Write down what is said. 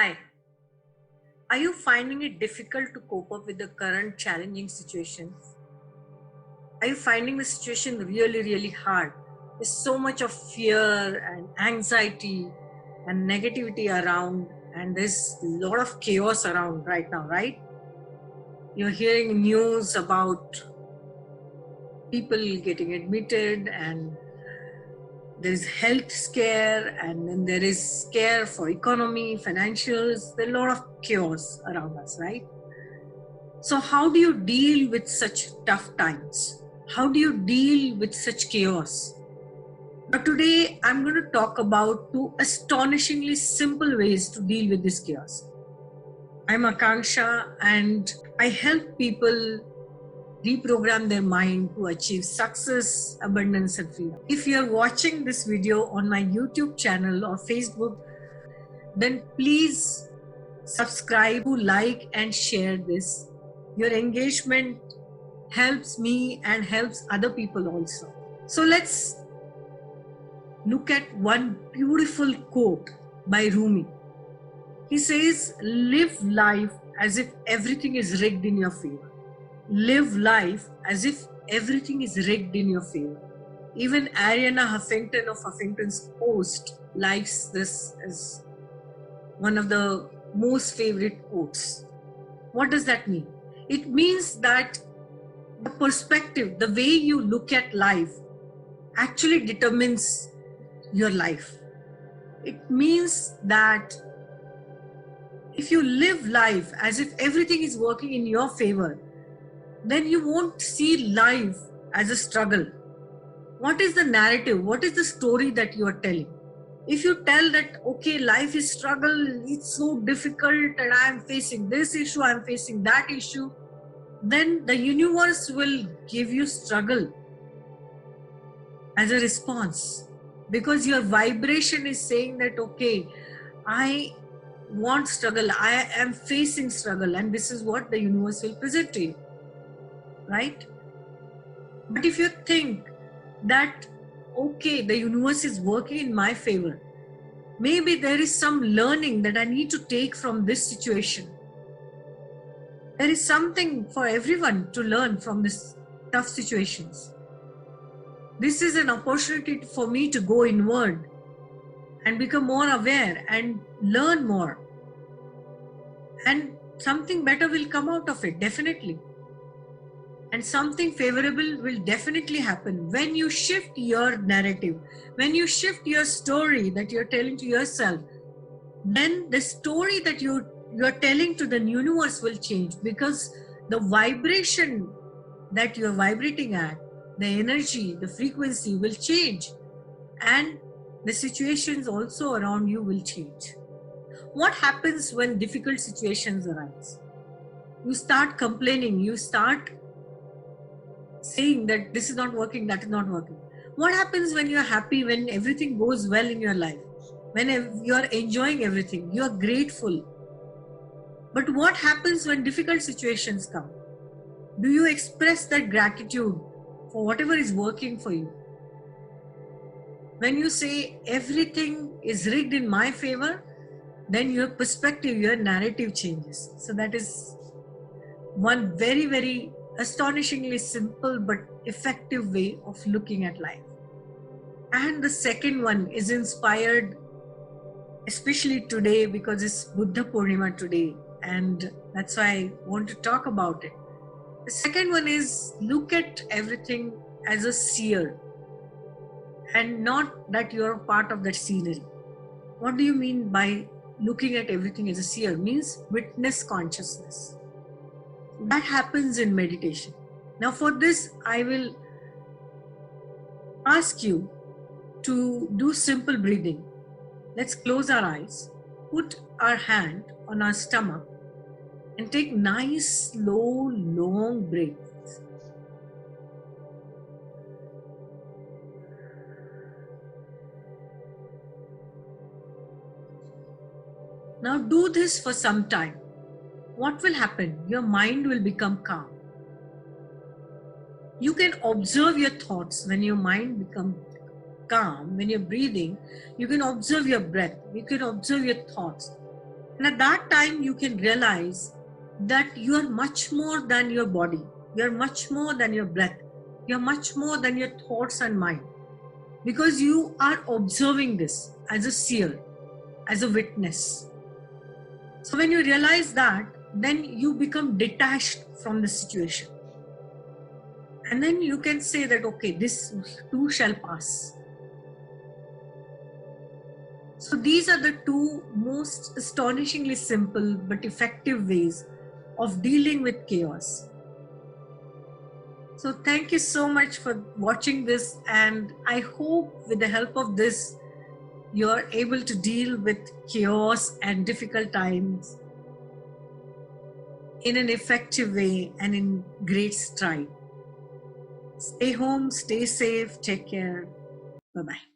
Hi, are you finding it difficult to cope up with the current challenging situations? Are you finding the situation really, really hard? There's so much of fear and anxiety and negativity around, and there's a lot of chaos around right now, right? You're hearing news about people getting admitted, and there's health scare, and then there is scare for economy, financials. There's a lot of chaos around us, right? So how do you deal with such tough times? How do you deal with such chaos? Now today I'm going to talk about two astonishingly simple ways to deal with this chaos. I'm Akanksha and I help people reprogram their mind to achieve success, abundance and freedom. If you're watching this video on my YouTube channel or Facebook, then please subscribe, like and share this. Your engagement helps me and helps other people also. So let's look at one beautiful quote by Rumi. He says, live life as if everything is rigged in your favor. Live life as if everything is rigged in your favor. Even Ariana Huffington of Huffington's Post likes this as one of the most favorite quotes. What does that mean? It means that the perspective, the way you look at life actually determines your life. It means that if you live life as if everything is working in your favor, then you won't see life as a struggle. What is the narrative? What is the story that you are telling? If you tell that, okay, life is struggle, it's so difficult and I'm facing this issue, I'm facing that issue, then the universe will give you struggle as a response, because your vibration is saying that, okay, I want struggle, I am facing struggle, and this is what the universe will present to you, right? But if you think that, okay, the universe is working in my favor, maybe there is some learning that I need to take from this situation. There is something for everyone to learn from this tough situations. This is an opportunity for me to go inward and become more aware and learn more. And something better will come out of it, definitely. And something favorable will definitely happen when you shift your narrative, when you shift your story that you're telling to yourself. Then the story that you're telling to the universe will change, because the vibration that you're vibrating at, the energy, the frequency will change, and the situations also around you will change. What happens when difficult situations arise? You start complaining, you start saying that this is not working, that is not working. What happens when you're happy, when everything goes well in your life, when you're enjoying everything, you're grateful? But what happens when difficult situations come? Do you express that gratitude for whatever is working for you? When you say everything is rigged in my favor, then your perspective, your narrative changes. So that is one very, very astonishingly simple but effective way of looking at life. And the second one is inspired especially today, because it's Buddha Purnima today, and that's why I want to talk about it. The second one is, look at everything as a seer and not that you're a part of that scenery. What do you mean by looking at everything as a seer? Means witness consciousness. That happens in meditation. Now for this, I will ask you to do simple breathing. Let's close our eyes, put our hand on our stomach and take nice, slow, long breaths. Now do this for some time. What will happen? Your mind will become calm. You can observe your thoughts when your mind becomes calm. When you're breathing, you can observe your breath, you can observe your thoughts, And at that time, you can realize that you are much more than your body. You are much more than your breath. You are much more than your thoughts and mind. Because you are observing this as a seer, as a witness. So when you realize that, then you become detached from the situation. And then you can say that, okay, this too shall pass. So these are the two most astonishingly simple but effective ways of dealing with chaos. So thank you so much for watching this, and I hope with the help of this, you're able to deal with chaos and difficult times in an effective way and in great stride. Stay home, stay safe, take care. Bye-bye.